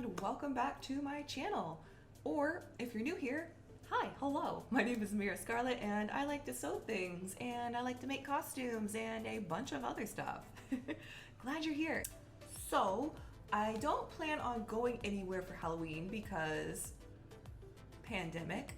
and welcome back to my channel. Or if you're new here, hi, hello. My name is Mira Scarlett and I like to sew things and I like to make costumes and a bunch of other stuff. Glad you're here. So I don't plan on going anywhere for Halloween because pandemic.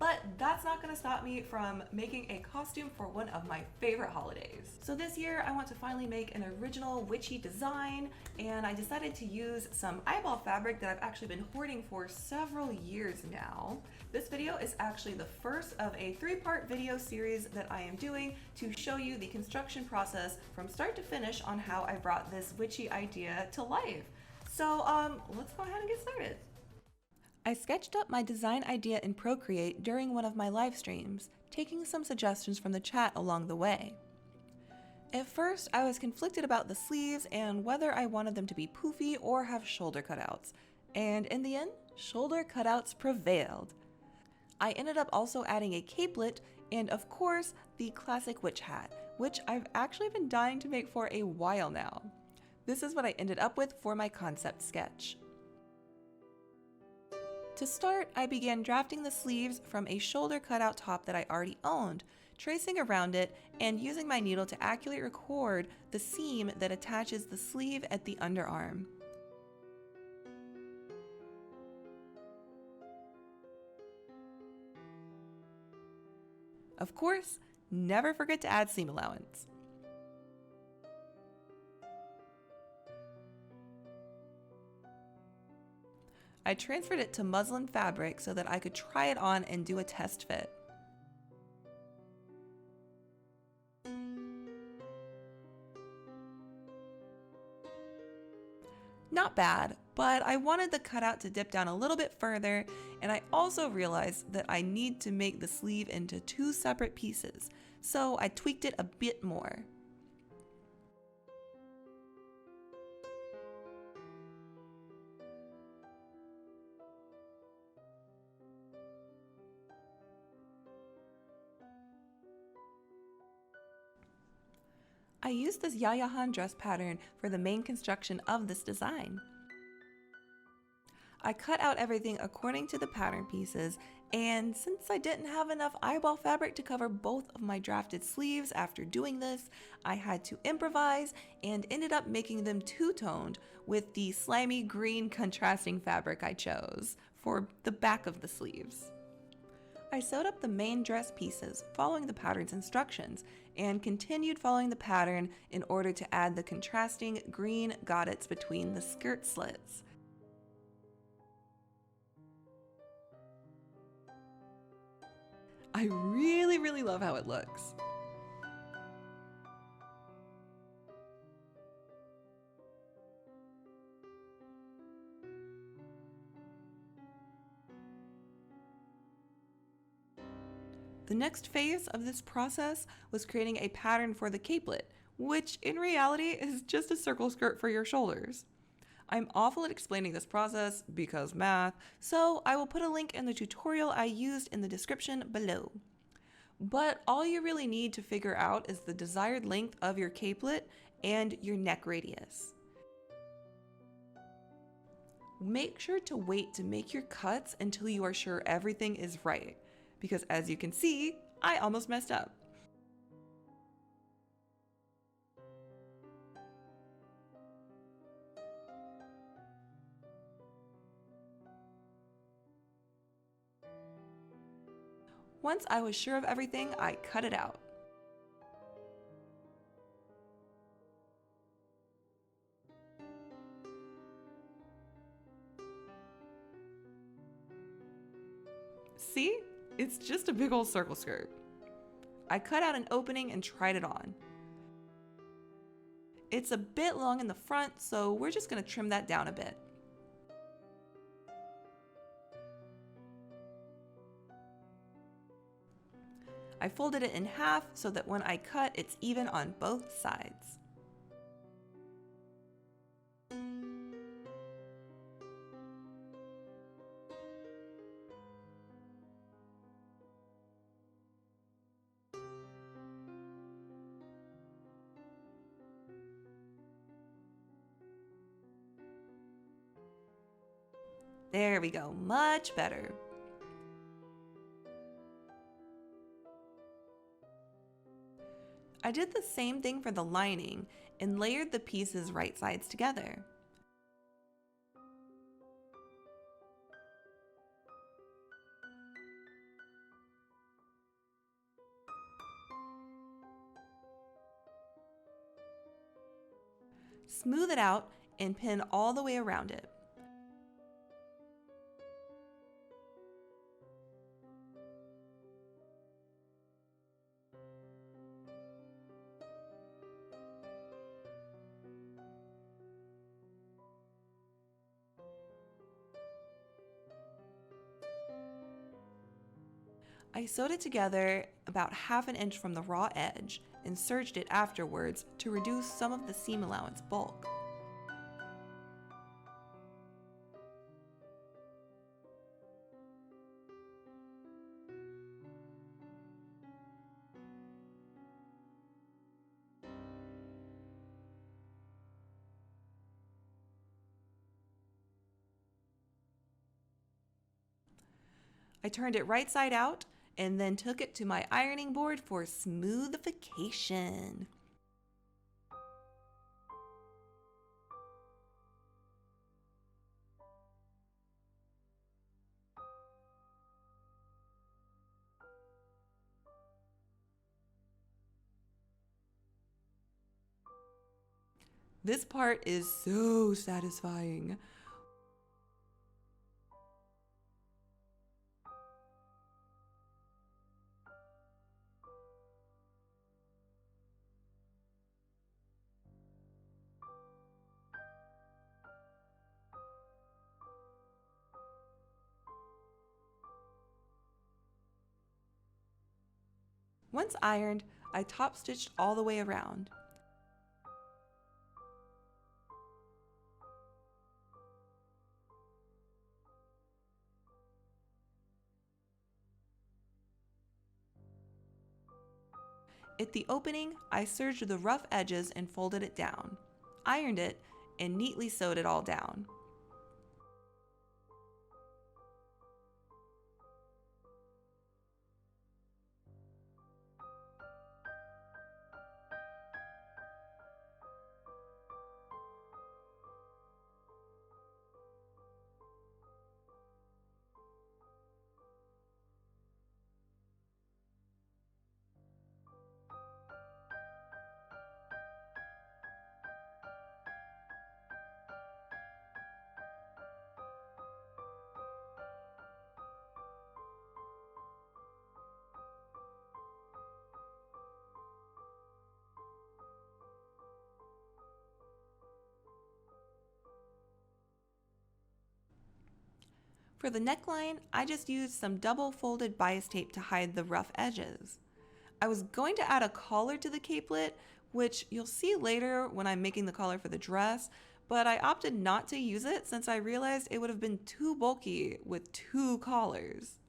But that's not gonna stop me from making a costume for one of my favorite holidays. So this year I want to finally make an original witchy design, and I decided to use some eyeball fabric that I've actually been hoarding for several years now. This video is actually the first of a 3-part video series that I am doing to show you the construction process from start to finish on how I brought this witchy idea to life. So let's go ahead and get started. I sketched up my design idea in Procreate during one of my live streams, taking some suggestions from the chat along the way. At first, I was conflicted about the sleeves and whether I wanted them to be poofy or have shoulder cutouts, and in the end, shoulder cutouts prevailed. I ended up also adding a capelet and, of course, the classic witch hat, which I've actually been dying to make for a while now. This is what I ended up with for my concept sketch. To start, I began drafting the sleeves from a shoulder cutout top that I already owned, tracing around it and using my needle to accurately record the seam that attaches the sleeve at the underarm. Of course, never forget to add seam allowance. I transferred it to muslin fabric so that I could try it on and do a test fit. Not bad, but I wanted the cutout to dip down a little bit further, and I also realized that I need to make the sleeve into 2 separate pieces, so I tweaked it a bit more. I used this Yayahan dress pattern for the main construction of this design. I cut out everything according to the pattern pieces, and since I didn't have enough eyeball fabric to cover both of my drafted sleeves after doing this, I had to improvise and ended up making them two-toned with the slimy green contrasting fabric I chose for the back of the sleeves. I sewed up the main dress pieces following the pattern's instructions and continued following the pattern in order to add the contrasting green goddets between the skirt slits. I really love how it looks. The next phase of this process was creating a pattern for the capelet, which in reality is just a circle skirt for your shoulders. I'm awful at explaining this process because math, so I will put a link in the tutorial I used in the description below. But all you really need to figure out is the desired length of your capelet and your neck radius. Make sure to wait to make your cuts until you are sure everything is right, because as you can see, I almost messed up. Once I was sure of everything, I cut it out. See? It's just a big old circle skirt. I cut out an opening and tried it on. It's a bit long in the front, so we're just going to trim that down a bit. I folded it in half so that when I cut, it's even on both sides. There we go, much better. I did the same thing for the lining and layered the pieces right sides together. Smooth it out and pin all the way around it. I sewed it together about ½ inch from the raw edge and serged it afterwards to reduce some of the seam allowance bulk. I turned it right side out and then took it to my ironing board for smoothification. This part is so satisfying. Once ironed, I top stitched all the way around. At the opening, I serged the rough edges and folded it down, ironed it, and neatly sewed it all down. For the neckline, I just used some double folded bias tape to hide the rough edges. I was going to add a collar to the capelet, which you'll see later when I'm making the collar for the dress, but I opted not to use it since I realized it would have been too bulky with 2 collars.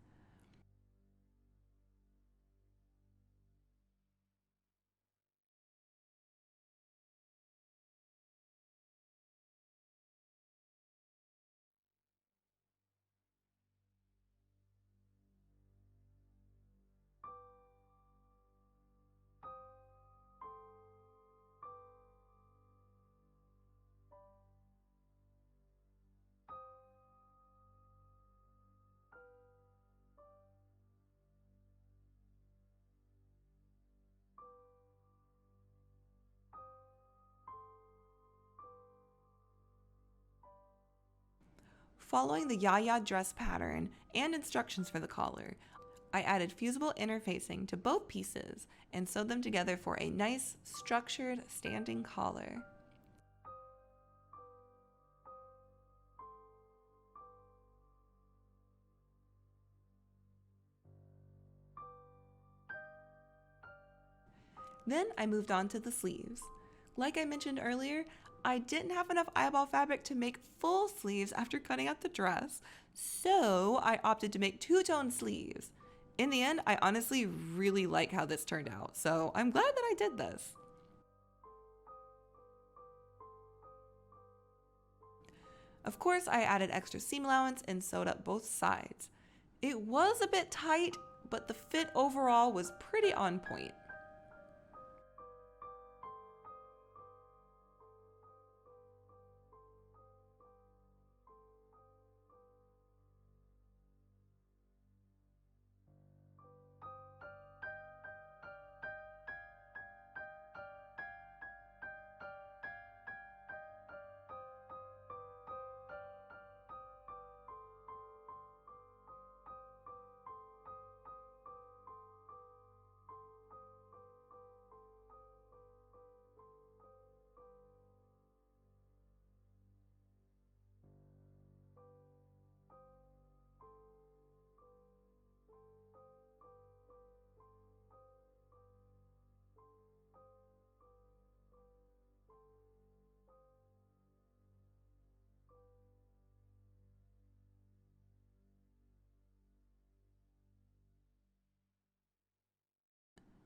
Following the Yaya dress pattern and instructions for the collar, I added fusible interfacing to both pieces and sewed them together for a nice, structured, standing collar. Then I moved on to the sleeves. Like I mentioned earlier, I didn't have enough eyeball fabric to make full sleeves after cutting out the dress, so I opted to make 2-tone sleeves. In the end, I honestly really like how this turned out, so I'm glad that I did this. Of course, I added extra seam allowance and sewed up both sides. It was a bit tight, but the fit overall was pretty on point.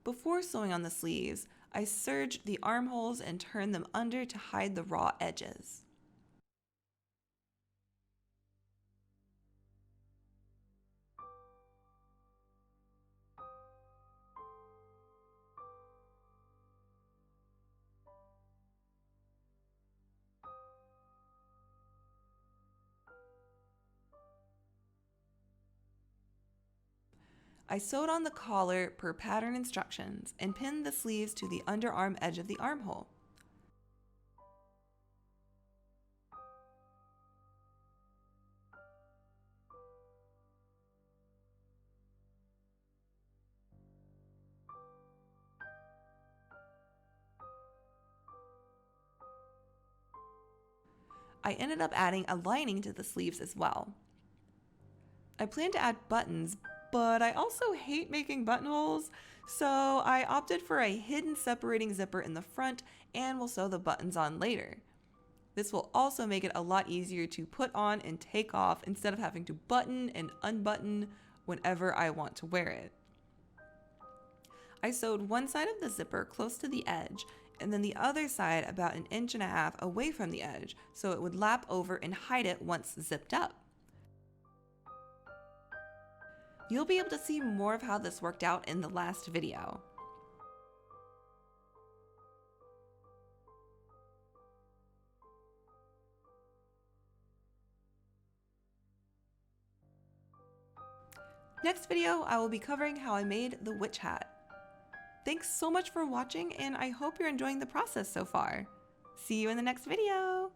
Before sewing on the sleeves, I serged the armholes and turned them under to hide the raw edges. I sewed on the collar per pattern instructions and pinned the sleeves to the underarm edge of the armhole. I ended up adding a lining to the sleeves as well. I plan to add buttons, but I also hate making buttonholes, so I opted for a hidden separating zipper in the front and will sew the buttons on later. This will also make it a lot easier to put on and take off instead of having to button and unbutton whenever I want to wear it. I sewed one side of the zipper close to the edge and then the other side about 1.5 inches away from the edge so it would lap over and hide it once zipped up. You'll be able to see more of how this worked out in the last video. Next video, I will be covering how I made the witch hat. Thanks so much for watching, and I hope you're enjoying the process so far. See you in the next video!